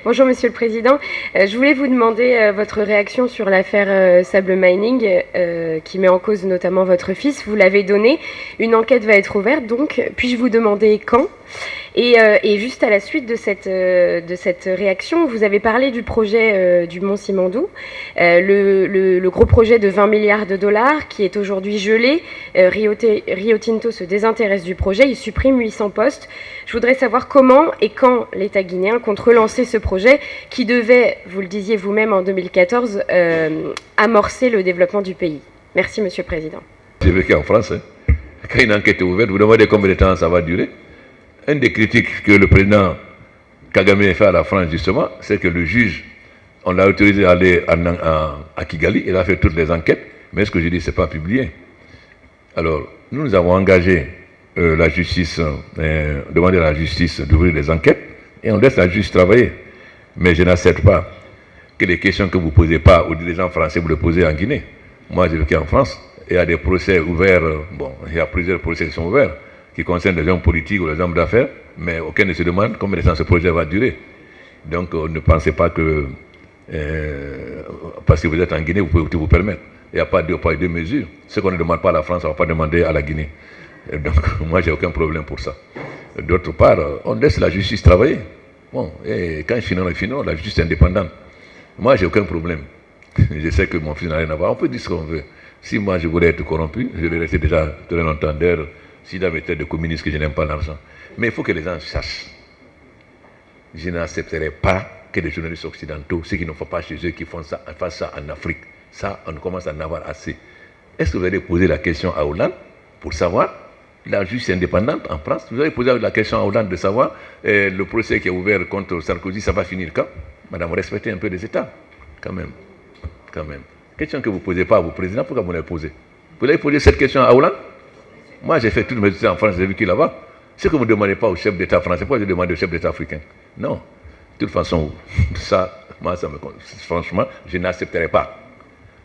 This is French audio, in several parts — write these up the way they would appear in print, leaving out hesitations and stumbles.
Bonjour Monsieur le Président. Je voulais vous demander votre réaction sur l'affaire Sable Mining qui met en cause notamment votre fils. Vous l'avez donné. Une enquête va être ouverte, donc puis-je vous demander quand ? Et juste à la suite de cette réaction, vous avez parlé du projet du Mont Simandou, le gros projet de 20 milliards de dollars qui est aujourd'hui gelé. Rio Tinto se désintéresse du projet, il supprime 800 postes. Je voudrais savoir comment et quand l'État guinéen compte relancer ce projet qui devait, vous le disiez vous-même en 2014, amorcer le développement du pays. Merci Monsieur le Président. J'ai vécu en France. Quand une enquête est ouverte, vous demandez combien de temps ça va durer. Une des critiques que le président Kagame a fait à la France, justement, c'est que le juge, on l'a autorisé à aller à Kigali, il a fait toutes les enquêtes, mais ce que je dis, ce n'est pas publié. Alors, nous avons engagé la justice, demandé à la justice d'ouvrir des enquêtes, et on laisse la justice travailler. Mais je n'accepte pas que les questions que vous ne posez pas aux dirigeants français, vous les posez en Guinée. Moi, j'ai vécu en France, et il y a des procès ouverts, il y a plusieurs procès qui sont ouverts, qui concernent les hommes politiques ou les hommes d'affaires, mais aucun ne se demande combien de temps ce projet va durer. Donc ne pensez pas que, parce que vous êtes en Guinée, vous pouvez tout vous permettre. Il n'y a pas deux poids et deux mesures. Ce qu'on ne demande pas à la France, on ne va pas demander à la Guinée. Et donc moi, j'ai aucun problème pour ça. D'autre part, on laisse la justice travailler. Bon, et quand ils finiront, la justice est indépendante. Moi, j'ai aucun problème. Je sais que mon fils n'a rien à voir. On peut dire ce qu'on veut. Si moi, je voulais être corrompu, je vais rester déjà très longtemps d'ailleurs. Si dans mes têtes de communistes que je n'aime pas l'argent. Mais il faut que les gens sachent. Je n'accepterai pas que les journalistes occidentaux, ceux qui ne font pas chez eux, qui fassent ça en Afrique. Ça, on commence à en avoir assez. Est-ce que vous allez poser la question à Hollande pour savoir, la justice indépendante en France, vous allez poser la question à Hollande de savoir le procès qui est ouvert contre Sarkozy, ça va finir quand? Madame, respectez un peu les États. Quand même. Question que vous ne posez pas à vos présidents, pourquoi vous l'avez posée? Vous allez poser cette question à Hollande? Moi, j'ai fait toutes mes études en France, j'ai vécu là-bas. Ce que vous ne demandez pas au chef d'État français, pourquoi vous demandez au chef d'État africain? Non. De toute façon, ça, moi, franchement, je n'accepterai pas.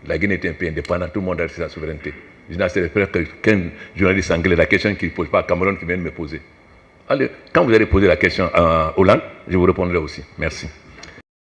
La Guinée est un pays indépendant, tout le monde a sa souveraineté. Je n'accepterai pas qu'un journaliste anglais, la question qu'il ne pose pas à Cameroun, qui vient de me poser. Allez, quand vous allez poser la question à Hollande, je vous répondrai aussi. Merci.